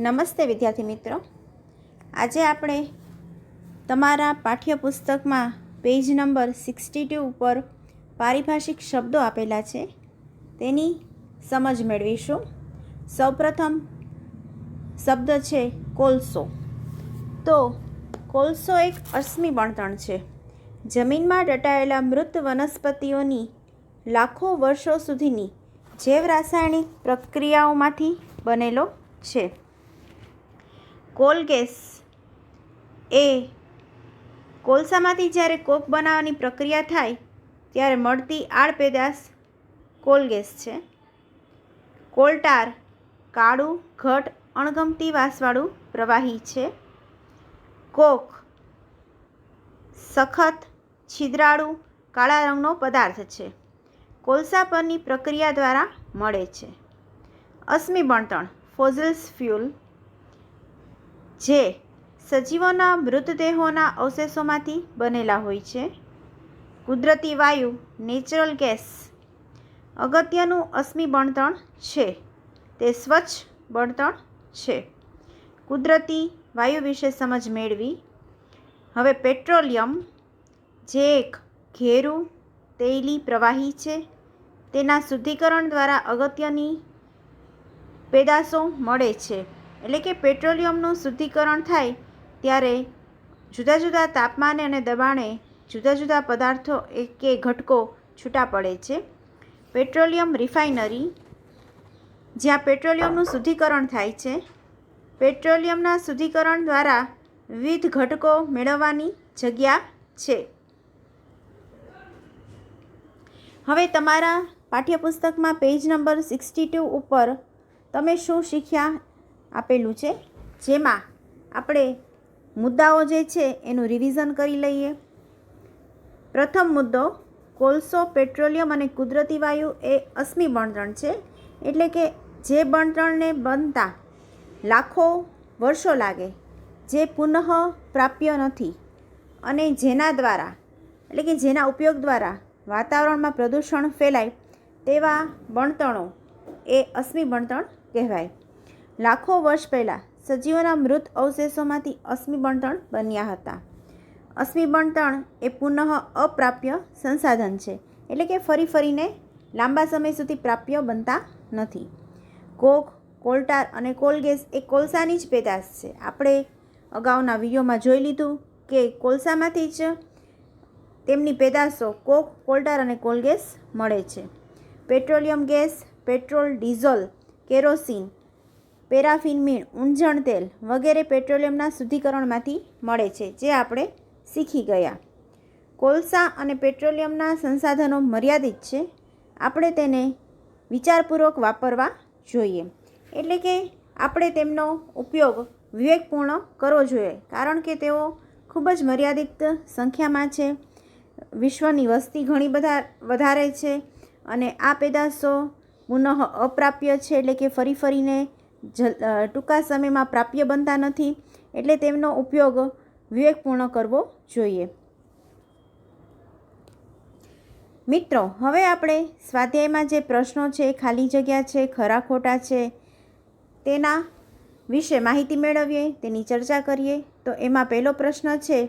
નમસ્તે વિદ્યાર્થી મિત્રો, આજે આપણે તમારા પાઠ્યપુસ્તકમાં પેજ નંબર 62 ઉપર પારિભાષિક શબ્દો આપેલા છે તેની સમજ મેળવીશું. સૌપ્રથમ શબ્દ છે કોલસો. તો કોલસો એક અશ્મિ બળતણ છે. જમીનમાં દટાયેલા મૃત વનસ્પતિઓની લાખો વર્ષો સુધીની જૈવ રાસાયણિક પ્રક્રિયાઓમાંથી બનેલો છે. કોલ ગેસ એ કોલસામાંથી જ્યારે કોક બનાવવાની પ્રક્રિયા થાય ત્યારે મળતી આડ પેદાશ કોલ ગેસ છે. કોલટાર કાળું ઘટ અણગમતી વાસવાળું પ્રવાહી છે. કોક સખત છિદ્રાળું કાળા રંગનો પદાર્થ છે. કોલસા પરની પ્રક્રિયા દ્વારા મળે છે. અશ્મિ બળતણ ફોસિલ્સ ફ્યુલ જે સજીવોના મૃતદેહોના અવશેષોમાંથી બનેલા હોય છે. કુદરતી વાયુ નેચરલ ગેસ અગત્યનું અશ્મિ બળતણ છે. તે સ્વચ્છ બળતણ છે. કુદરતી વાયુ વિશે સમજ મેળવી. હવે પેટ્રોલિયમ જે એક ઘેરું તૈલી પ્રવાહી છે. તેના શુદ્ધિકરણ દ્વારા અગત્યની પેદાશો મળે છે. એટલે કે પેટ્રોલિયમનું શુદ્ધિકરણ થાય ત્યારે જુદા જુદા તાપમાને અને દબાણે જુદા જુદા પદાર્થો કે ઘટકો છૂટા પડે છે. પેટ્રોલિયમ રિફાઇનરી જ્યાં પેટ્રોલિયમનું શુદ્ધિકરણ થાય છે. પેટ્રોલિયમના શુદ્ધિકરણ દ્વારા વિવિધ ઘટકો મેળવવાની જગ્યા છે. હવે તમારા પાઠ્યપુસ્તકમાં પેજ નંબર 62 ઉપર તમે શું શીખ્યા આપેલું છે, જેમાં આપણે મુદ્દાઓ જે છે એનું રિવિઝન કરી લઈએ. પ્રથમ મુદ્દો, કોલસો, પેટ્રોલિયમ અને કુદરતી વાયુ એ અશ્મિ બળતણ છે. એટલે કે જે બળતણને બનતા લાખો વર્ષો લાગે, જે પુનઃ પ્રાપ્ય નથી અને જેના દ્વારા એટલે કે જેના ઉપયોગ દ્વારા વાતાવરણમાં પ્રદૂષણ ફેલાય તેવા બળતણો એ અશ્મિ બળતણ કહેવાય. લાખો વર્ષ પહેલાં સજીવોના મૃત અવશેષોમાંથી અશ્મિ બળતણ બન્યા હતા. અશ્મિ બળતણ એ પુનઃ અપ્રાપ્ય સંસાધન છે. એટલે કે ફરીને લાંબા સમય સુધી પ્રાપ્ય બનતા નથી. કોક, કોલટાર અને કોલગેસ એ કોલસાની જ પેદાશ છે. આપણે અગાઉના વિડીયોમાં જોઈ લીધું કે કોલસામાંથી જ તેમની પેદાશો કોક, કોલટાર અને કોલગેસ મળે છે. Petroleum gas, petrol, diesel, kerosene, paraffin મીણ, ઊંજણ તેલ વગેરે પેટ્રોલિયમના શુદ્ધિકરણમાંથી મળે છે, જે આપણે શીખી ગયા. કોલસા અને પેટ્રોલિયમના સંસાધનો મર્યાદિત છે. આપણે તેને વિચારપૂર્વક વાપરવા જોઈએ. એટલે કે આપણે તેમનો ઉપયોગ વિવેકપૂર્ણ કરવો જોઈએ, કારણ કે તેઓ ખૂબ જ મર્યાદિત સંખ્યામાં છે. વિશ્વની વસ્તી ઘણી વધારે છે અને આ પેદાશો પુનઃ અપ્રાપ્ય છે. એટલે કે ફરીને ટૂંકા સમયમાં પ્રાપ્ય બનતા નથી. એટલે તેમનો ઉપયોગ વિવેકપૂર્ણ કરવો જોઈએ. મિત્રો, હવે આપણે સ્વાધ્યાયમાં જે પ્રશ્નો છે, ખાલી જગ્યા છે, ખરા ખોટા છે, તેના વિશે માહિતી મેળવીએ, તેની ચર્ચા કરીએ. તો એમાં પહેલો પ્રશ્ન છે,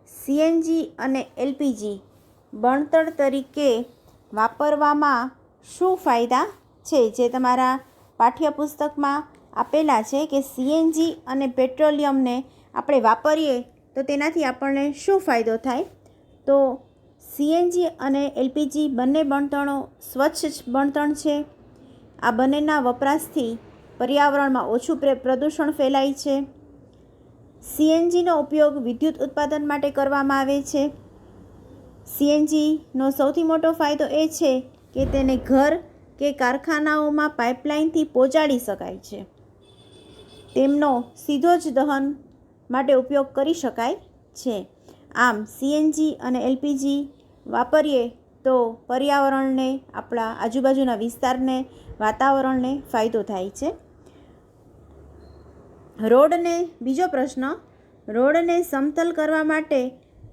સીએનજી અને એલપીજી બળતણ તરીકે વાપરવામાં શું ફાયદા છે? જે તમારા પાઠ્યપુસ્તકમાં આપેલા છે કે સીએનજી અને પેટ્રોલિયમને આપણે વાપરીએ તો તેનાથી આપણને શું ફાયદો થાય? તો સીએનજી અને એલપીજી બંને બળતણો સ્વચ્છ બળતણ છે. આ બંનેના વપરાશથી પર્યાવરણમાં ઓછું પ્રદૂષણ ફેલાય છે. સીએનજીનો ઉપયોગ વિદ્યુત ઉત્પાદન માટે કરવામાં આવે છે. સીએનજીનો સૌથી મોટો ફાયદો એ છે કે તેને ઘર કે કારખાનાઓમાં પાઇપલાઇનથી પહોંચાડી શકાય છે. તેમનો સીધો જ દહન માટે ઉપયોગ કરી શકાય છે. આમ સીએનજી અને એલપીજી વાપરીએ તો પર્યાવરણને, આપણા આજુબાજુના વિસ્તારને, વાતાવરણને ફાયદો થાય છે. બીજો પ્રશ્ન, રોડને સમતલ કરવા માટે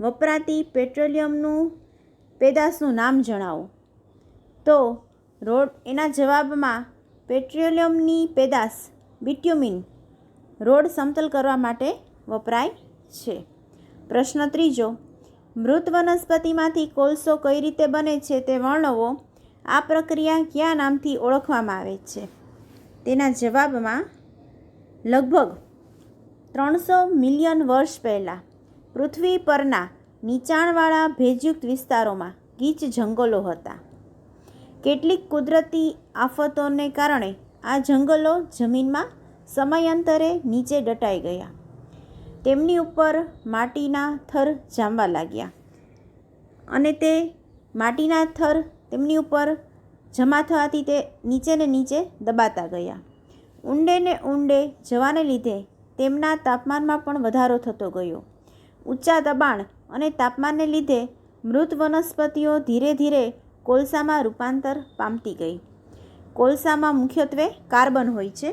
વપરાતી પેટ્રોલિયમનું પેદાશનું નામ જણાવો. તો એના જવાબમાં પેટ્રોલિયમની પેદાશ બિટ્યુમિન રોડ સમતલ કરવા માટે વપરાય છે. પ્રશ્ન ત્રીજો, મૃત વનસ્પતિમાંથી કોલસો કઈ રીતે બને છે તે વર્ણવો. આ પ્રક્રિયા કયા નામથી ઓળખવામાં આવે છે? તેના જવાબમાં લગભગ 300 મિલિયન વર્ષ પહેલાં પૃથ્વી પરના નીચાણવાળા ભેજયુક્ત વિસ્તારોમાં ગીચ જંગલો હતા. કેટલીક કુદરતી આફતોને કારણે આ જંગલો જમીનમાં સમયાંતરે નીચે દટાઈ ગયા. તેમની ઉપર માટીના થર જામવા લાગ્યા અને તે માટીના થર તેમની ઉપર જમા થવાથી તે નીચે ને નીચે દબાતા ગયા. ઊંડે ને ઊંડે જવાને લીધે તેમના તાપમાનમાં પણ વધારો થતો ગયો. ઊંચા દબાણ અને તાપમાનને લીધે મૃત વનસ્પતિઓ ધીરે ધીરે કોલસામાં રૂપાંતર પામતી ગઈ. કોલસામાં મુખ્યત્વે કાર્બન હોય છે.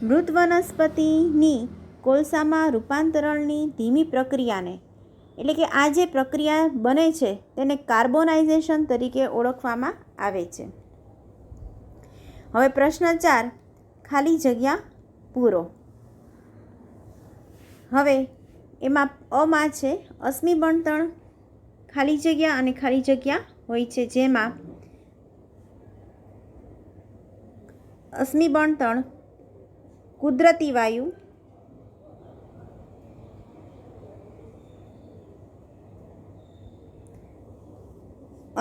મૃત વનસ્પતિની કોલસામાં રૂપાંતરણની ધીમી પ્રક્રિયાને એટલે કે આ જે પ્રક્રિયા બને છે તેને કાર્બોનાઇઝેશન તરીકે ઓળખવામાં આવે છે. હવે પ્રશ્ન 4, ખાલી જગ્યા પૂરો. હવે એમાં અમાં છે અશ્મિ બણતણ ખાલી જગ્યા અને ખાલી જગ્યા હોય છે, જેમાં અશ્મિ બણતણ કુદરતી વાયુ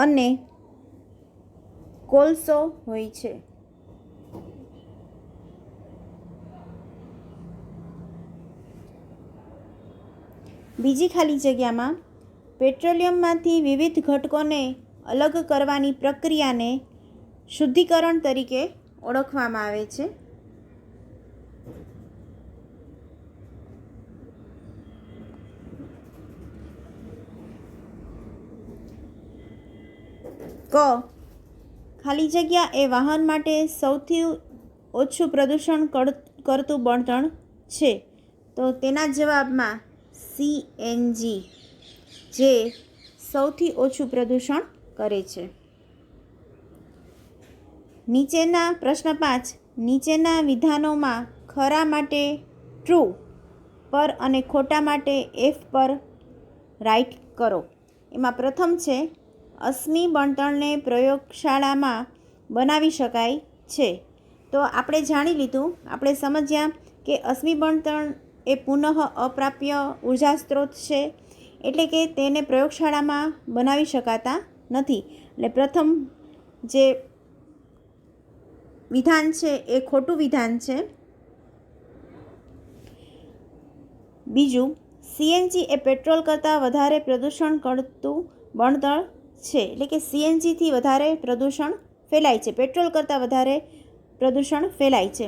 અને કોલસો હોય છે. બીજી ખાલી જગ્યામાં પેટ્રોલિયમમાંથી વિવિધ ઘટકોને અલગ કરવાની પ્રક્રિયાને શુદ્ધિકરણ તરીકે ઓળખવામાં આવે છે. ક, ખાલી જગ્યા એ વાહન માટે સૌથી ઓછું પ્રદૂષણ કરતું બળતણ છે. તો તેના જવાબમાં CNG જે સૌથી ઓછું પ્રદૂષણ કરે છે. નીચેના પ્રશ્ન 5, નીચેના વિધાનોમાં ખરા માટે ટ્રુ પર અને ખોટા માટે F પર રાઇટ કરો. એમાં પ્રથમ છે અશ્મિ બણતણને પ્રયોગશાળામાં બનાવી શકાય છે. તો આપણે જાણી લીધું, આપણે સમજ્યા કે અશ્મિ બણતણ એ પુનઃ અપ્રાપ્ય ઉર્જા સ્ત્રોત છે, એટલે કે તેને પ્રયોગશાળામાં બનાવી શકાતા નથી. એટલે પ્રથમ જે વિધાન છે એ ખોટું વિધાન છે. બીજું, CNG એ પેટ્રોલ કરતાં વધારે પ્રદૂષણ કરતું બળતણ છે, એટલે કે CNGથી વધારે પ્રદૂષણ ફેલાય છે, પેટ્રોલ કરતાં વધારે પ્રદૂષણ ફેલાય છે.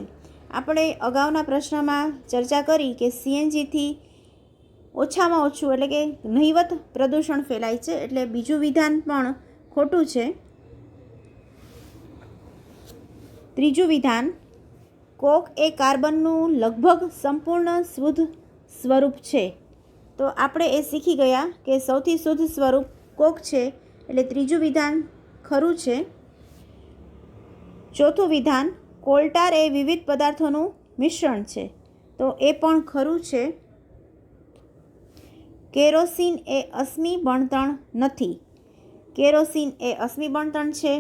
આપણે અગાઉના પ્રશ્નમાં ચર્ચા કરી કે CNGથી ઓછામાં ઓછું એટલે કે નહિવત પ્રદૂષણ ફેલાય છે, એટલે બીજું વિધાન પણ ખોટું છે. ત્રીજું વિધાન, કોક એ કાર્બનનું લગભગ સંપૂર્ણ શુદ્ધ સ્વરૂપ છે. તો આપણે એ શીખી ગયા કે સૌથી શુદ્ધ સ્વરૂપ કોક છે, એટલે ત્રીજું વિધાન ખરું છે. ચોથું વિધાન, કોલટાર એ વિવિધ પદાર્થોનું મિશ્રણ છે. તો એ પણ ખરું છે. કેરોસીન એ અશ્મિ બણતણ નથી. કેરોસીન એ અશ્મિ બણતણ છે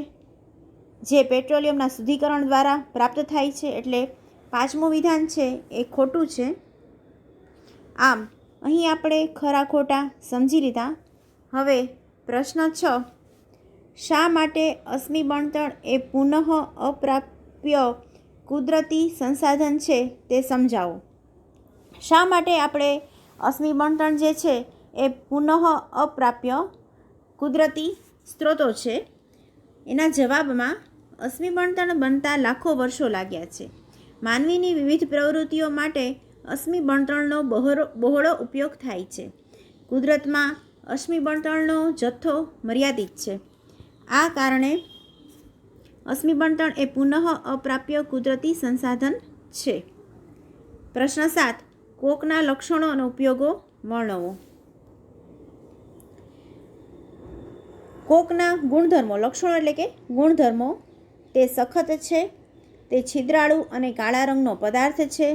જે પેટ્રોલિયમના શુદ્ધિકરણ દ્વારા પ્રાપ્ત થાય છે, એટલે પાંચમું વિધાન છે એ ખોટું છે. આમ અહીં આપણે ખરા ખોટા સમજી લીધા. હવે પ્રશ્ન 6, શા માટે અશ્મિ બણતણ એ પુનઃ અપ્રાપ્ય કુદરતી સંસાધન છે તે સમજાવો. શા માટે આપણે અશ્મિ બણતણ જે છે એ પુનઃ અપ્રાપ્ય કુદરતી સ્ત્રોતો છે? એના જવાબમાં અશ્મિ બણતણ બનતા લાખો વર્ષો લાગ્યા છે. માનવીની વિવિધ પ્રવૃત્તિઓ માટે અશ્મિ બણતણનો બહોળો ઉપયોગ થાય છે. કુદરતમાં અશ્મિ બણતણનો જથ્થો મર્યાદિત છે. આ કારણે અશ્મિ બણતણ એ પુનઃ અપ્રાપ્ય કુદરતી સંસાધન છે. પ્રશ્ન 7, કોકના લક્ષણો અને ઉપયોગો વર્ણવો. કોકના ગુણધર્મો, લક્ષણો એટલે કે ગુણધર્મો. તે સખત છે, તે છિદ્રાળુ અને કાળા રંગનો પદાર્થ છે,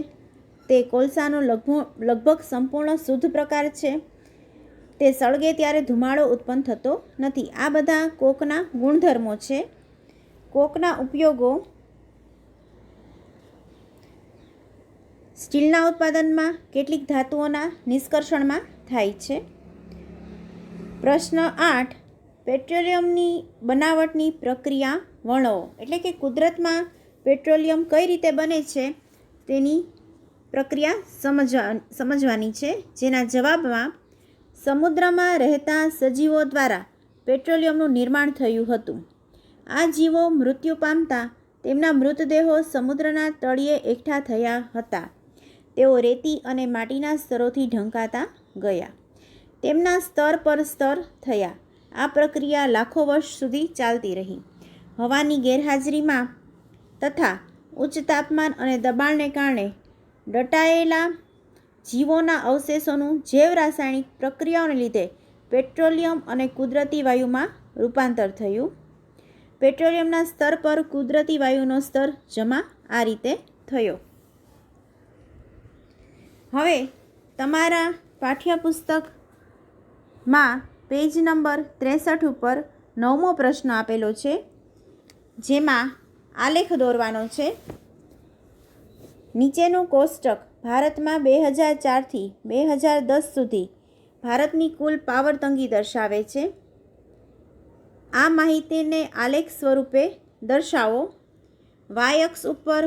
તે કોલસાનો લગભગ સંપૂર્ણ શુદ્ધ પ્રકાર છે. તે સળગે ત્યારે ધુમાડો ઉત્પન્ન થતો નથી. આ બધા કોકના ગુણધર્મો છે. કોકના ઉપયોગો સ્ટીલના ઉત્પાદનમાં, કેટલીક ધાતુઓના નિષ્કર્ષણમાં થાય છે. પ્રશ્ન 8. પેટ્રોલિયમની બનાવટની પ્રક્રિયા વર્ણવો. એટલે કે કુદરતમાં પેટ્રોલિયમ કઈ રીતે બને છે તેની પ્રક્રિયા સમજવાની છે, જેના જવાબમાં સમુદ્રમાં રહેતા સજીવો દ્વારા પેટ્રોલિયમનું નિર્માણ થયું હતું. આ જીવો મૃત્યુ પામતા તેમના મૃતદેહો સમુદ્રના તળિયે એકઠા થયા હતા. તેઓ રેતી અને માટીના સ્તરોથી ઢંકાતા ગયા. તેમના સ્તર પર સ્તર થયા. આ પ્રક્રિયા લાખો વર્ષ સુધી ચાલતી રહી. હવાની ગેરહાજરીમાં તથા ઉચ્ચ તાપમાન અને દબાણને કારણે દટાયેલા જીવોના અવશેષોનું જૈવ રાસાયણિક પ્રક્રિયાઓને લીધે પેટ્રોલિયમ અને કુદરતી વાયુમાં રૂપાંતર થયું. પેટ્રોલિયમના સ્તર પર કુદરતી વાયુનો સ્તર જમા આ રીતે થયો. હવે તમારા પાઠ્યપુસ્તકમાં પેજ નંબર 63 ઉપર 9મો પ્રશ્ન આપેલો છે, જેમાં આલેખ દોરવાનો છે. નીચેનું કોષ્ટક ભારતમાં 2004થી 2010 સુધી ભારતની કુલ પાવર તંગી દર્શાવે છે. આ માહિતીને આલેખ સ્વરૂપે દર્શાવો. વાય અક્ષ ઉપર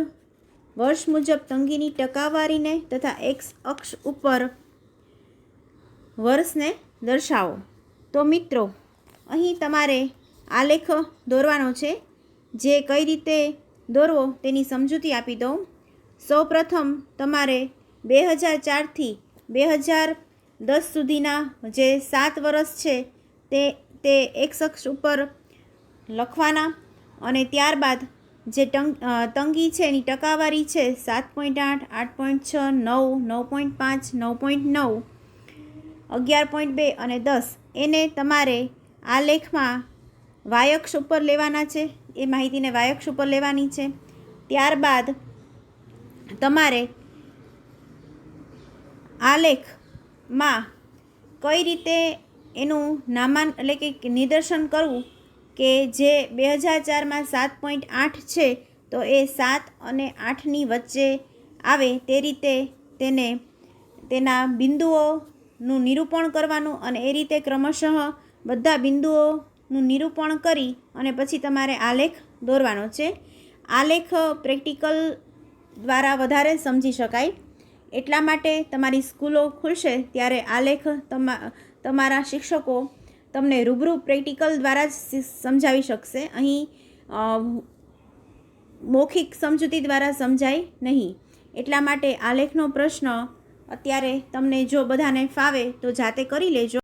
વર્ષ મુજબ તંગીની ટકાવારીને તથા એક્સ અક્ષ ઉપર વર્ષને દર્શાવો. તો મિત્રો, અહીં તમારે આલેખ દોરવાનો છે. જે કઈ રીતે દોરવો તેની સમજૂતી આપી દઉં. સૌપ્રથમ તમારે 2004થી 2010 સુધીના જે 7 વર્ષ છે તે એક્સ અક્ષ ઉપર લખવાના, અને ત્યારબાદ જે તંગી છે એની ટકાવારી છે 7.8, 8.6, 9, 9.5, 9.9, 11.2 અને 10, એને તમારે આ લેખમાં વાયક્ષ ઉપર લેવાના છે. એ માહિતીને વાયક્ષ ઉપર લેવાની છે. ત્યારબાદ તમારે આલેખમાં કઈ રીતે એનું એટલે કે નિદર્શન કરવું કે જે 2004માં 7.8 છે તો એ 7 અને 8ની વચ્ચે આવે તે રીતે તેના બિંદુઓનું નિરૂપણ કરવાનું, અને એ રીતે ક્રમશઃ બધા બિંદુઓનું નિરૂપણ કરી અને પછી તમારે આલેખ દોરવાનો છે. આલેખ પ્રેક્ટિકલ દ્વારા વધારે સમજી શકાય. એટલા માટે તમારી સ્કૂલો ખુલશે ત્યારે આલેખ તમારા શિક્ષકો તમને રૂબરૂ પ્રેક્ટિકલ દ્વારા જ સમજાવી શકશે. અહીં મૌખિક સમજૂતી દ્વારા સમજાય નહીં. એટલા માટે આલેખનો પ્રશ્ન અત્યારે તમને જો બધાને ફાવે તો જાતે કરી લેજો.